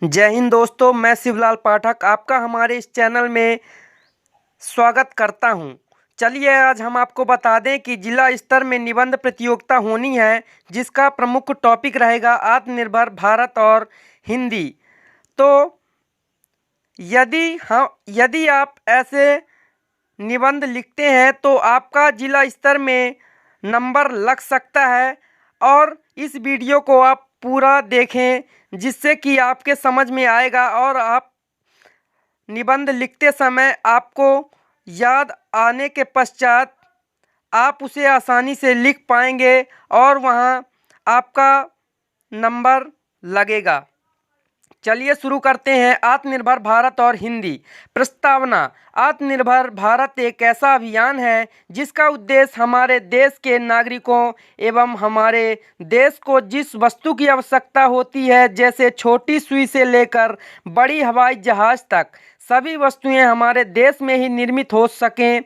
जय हिंद दोस्तों, मैं शिवलाल पाठक आपका हमारे इस चैनल में स्वागत करता हूं। चलिए आज हम आपको बता दें कि जिला स्तर में निबंध प्रतियोगिता होनी है, जिसका प्रमुख टॉपिक रहेगा आत्मनिर्भर भारत और हिंदी। तो यदि आप ऐसे निबंध लिखते हैं तो आपका जिला स्तर में नंबर लग सकता है। और इस वीडियो को आप पूरा देखें, जिससे कि आपके समझ में आएगा और आप निबंध लिखते समय आपको याद आने के पश्चात आप उसे आसानी से लिख पाएंगे और वहाँ आपका नंबर लगेगा। चलिए शुरू करते हैं। आत्मनिर्भर भारत और हिंदी। प्रस्तावना। आत्मनिर्भर भारत एक ऐसा अभियान है जिसका उद्देश्य हमारे देश के नागरिकों एवं हमारे देश को जिस वस्तु की आवश्यकता होती है, जैसे छोटी सुई से लेकर बड़ी हवाई जहाज तक, सभी वस्तुएं हमारे देश में ही निर्मित हो सकें,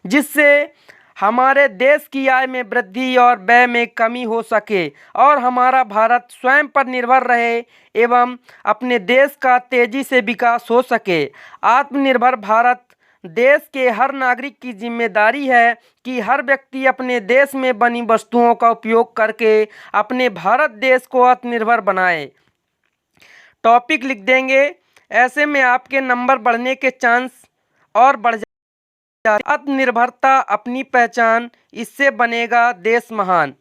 जिससे हमारे देश की आय में वृद्धि और व्यय में कमी हो सके और हमारा भारत स्वयं पर निर्भर रहे एवं अपने देश का तेजी से विकास हो सके। आत्मनिर्भर भारत देश के हर नागरिक की जिम्मेदारी है कि हर व्यक्ति अपने देश में बनी वस्तुओं का उपयोग करके अपने भारत देश को आत्मनिर्भर बनाए। टॉपिक लिख देंगे, ऐसे में आपके नंबर बढ़ने के चांस और बढ़ जाए। आत्मनिर्भरता अपनी पहचान, इससे बनेगा देश महान।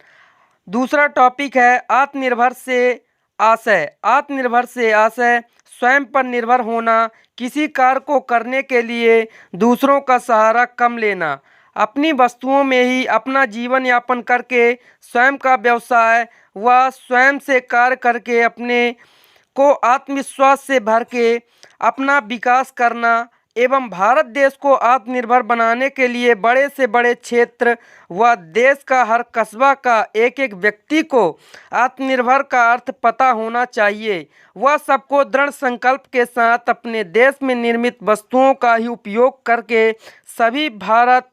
दूसरा टॉपिक है आत्मनिर्भर से आशय। आत्मनिर्भर से आशय स्वयं पर निर्भर होना, किसी कार्य को करने के लिए दूसरों का सहारा कम लेना, अपनी वस्तुओं में ही अपना जीवन यापन करके स्वयं का व्यवसाय व स्वयं से कार्य करके अपने को आत्मविश्वास से भर के अपना विकास करना एवं भारत देश को आत्मनिर्भर बनाने के लिए बड़े से बड़े क्षेत्र व देश का हर कस्बा का एक एक व्यक्ति को आत्मनिर्भर का अर्थ पता होना चाहिए। वह सबको दृढ़ संकल्प के साथ अपने देश में निर्मित वस्तुओं का ही उपयोग करके सभी भारत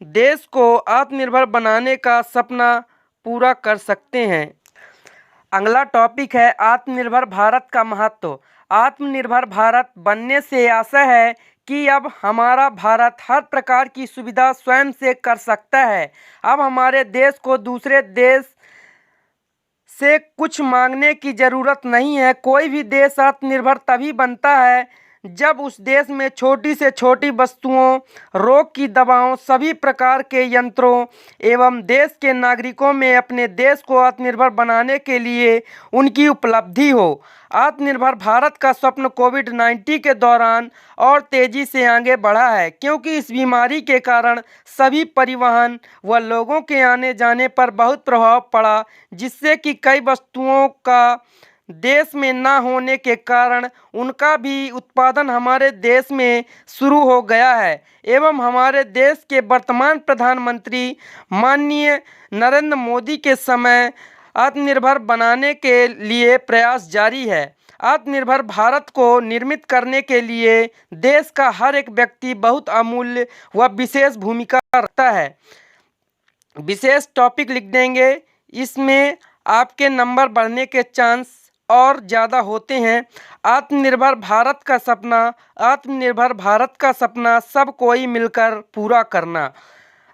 देश को आत्मनिर्भर बनाने का सपना पूरा कर सकते हैं। अगला टॉपिक है आत्मनिर्भर भारत का महत्व। आत्मनिर्भर भारत बनने से आशा है कि अब हमारा भारत हर प्रकार की सुविधा स्वयं से कर सकता है। अब हमारे देश को दूसरे देश से कुछ मांगने की ज़रूरत नहीं है। कोई भी देश आत्मनिर्भर तभी बनता है जब उस देश में छोटी से छोटी वस्तुओं, रोग की दवाओं, सभी प्रकार के यंत्रों एवं देश के नागरिकों में अपने देश को आत्मनिर्भर बनाने के लिए उनकी उपलब्धि हो। आत्मनिर्भर भारत का स्वप्न कोविड-19 के दौरान और तेज़ी से आगे बढ़ा है, क्योंकि इस बीमारी के कारण सभी परिवहन व लोगों के आने जाने पर बहुत प्रभाव पड़ा, जिससे कि कई वस्तुओं का देश में न होने के कारण उनका भी उत्पादन हमारे देश में शुरू हो गया है एवं हमारे देश के वर्तमान प्रधानमंत्री माननीय नरेंद्र मोदी के समय आत्मनिर्भर बनाने के लिए प्रयास जारी है। आत्मनिर्भर भारत को निर्मित करने के लिए देश का हर एक व्यक्ति बहुत अमूल्य व विशेष भूमिका रखता है। विशेष टॉपिक लिख देंगे, इसमें आपके नंबर बढ़ने के चांस और ज़्यादा होते हैं। आत्मनिर्भर भारत का सपना। आत्मनिर्भर भारत का सपना सब कोई मिलकर पूरा करना।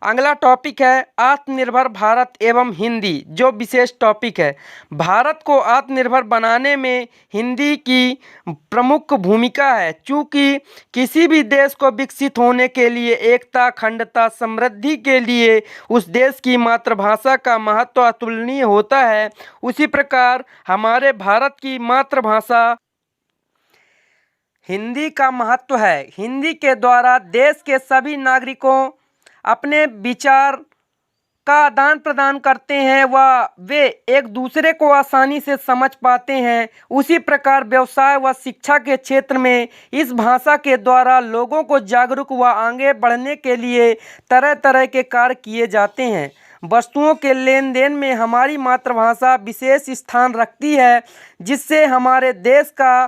अगला टॉपिक है आत्मनिर्भर भारत एवं हिंदी, जो विशेष टॉपिक है। भारत को आत्मनिर्भर बनाने में हिंदी की प्रमुख भूमिका है, चूँकि किसी भी देश को विकसित होने के लिए एकता, अखंडता, समृद्धि के लिए उस देश की मातृभाषा का महत्व अतुलनीय होता है। उसी प्रकार हमारे भारत की मातृभाषा हिंदी का महत्व है। हिंदी के द्वारा देश के सभी नागरिकों अपने विचार का आदान प्रदान करते हैं व वे एक दूसरे को आसानी से समझ पाते हैं। उसी प्रकार व्यवसाय व शिक्षा के क्षेत्र में इस भाषा के द्वारा लोगों को जागरूक व आगे बढ़ने के लिए तरह तरह के कार्य किए जाते हैं। वस्तुओं के लेन देन में हमारी मातृभाषा विशेष स्थान रखती है, जिससे हमारे देश का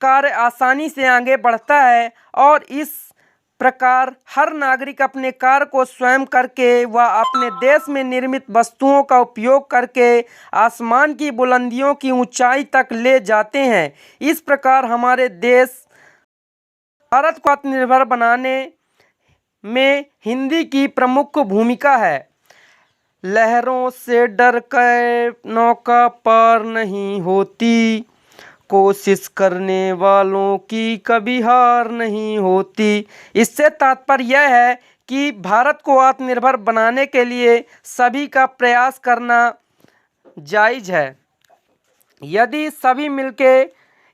कार्य आसानी से आगे बढ़ता है और इस प्रकार हर नागरिक अपने कार्य को स्वयं करके व अपने देश में निर्मित वस्तुओं का उपयोग करके आसमान की बुलंदियों की ऊंचाई तक ले जाते हैं। इस प्रकार हमारे देश भारत को आत्मनिर्भर बनाने में हिंदी की प्रमुख भूमिका है। लहरों से डर कर नौका पार नहीं होती, कोशिश करने वालों की कभी हार नहीं होती। इससे तात्पर्य यह है कि भारत को आत्मनिर्भर बनाने के लिए सभी का प्रयास करना जायज़ है। यदि सभी मिलके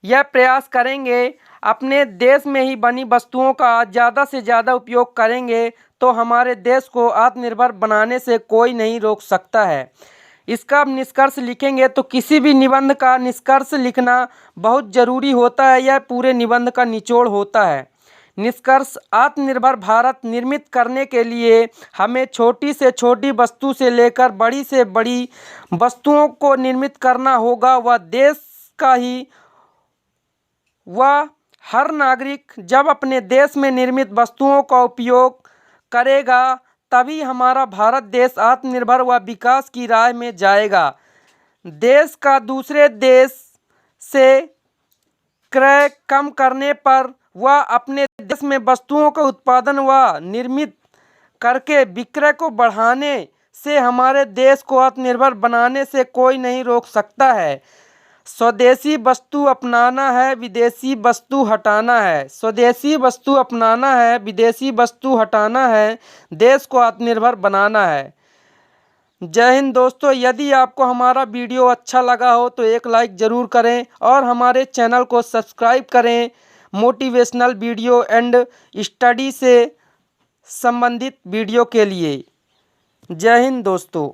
यह प्रयास करेंगे, अपने देश में ही बनी वस्तुओं का ज़्यादा से ज़्यादा उपयोग करेंगे, तो हमारे देश को आत्मनिर्भर बनाने से कोई नहीं रोक सकता है। इसका निष्कर्ष लिखेंगे तो किसी भी निबंध का निष्कर्ष लिखना बहुत ज़रूरी होता है। यह पूरे निबंध का निचोड़ होता है। निष्कर्ष: आत्मनिर्भर भारत निर्मित करने के लिए हमें छोटी से छोटी वस्तु से लेकर बड़ी से बड़ी वस्तुओं को निर्मित करना होगा। वह देश का ही हर नागरिक जब अपने देश में निर्मित वस्तुओं का उपयोग करेगा, तभी हमारा भारत देश आत्मनिर्भर व विकास की राह में जाएगा। देश का दूसरे देश से क्रय कम करने पर व अपने देश में वस्तुओं का उत्पादन व निर्मित करके विक्रय को बढ़ाने से हमारे देश को आत्मनिर्भर बनाने से कोई नहीं रोक सकता है। स्वदेशी वस्तु अपनाना है, विदेशी वस्तु हटाना है। स्वदेशी वस्तु अपनाना है, विदेशी वस्तु हटाना है, देश को आत्मनिर्भर बनाना है। जय हिंद दोस्तों। यदि आपको हमारा वीडियो अच्छा लगा हो तो एक लाइक ज़रूर करें और हमारे चैनल को सब्सक्राइब करें मोटिवेशनल वीडियो एंड स्टडी से संबंधित वीडियो के लिए। जय हिंद दोस्तों।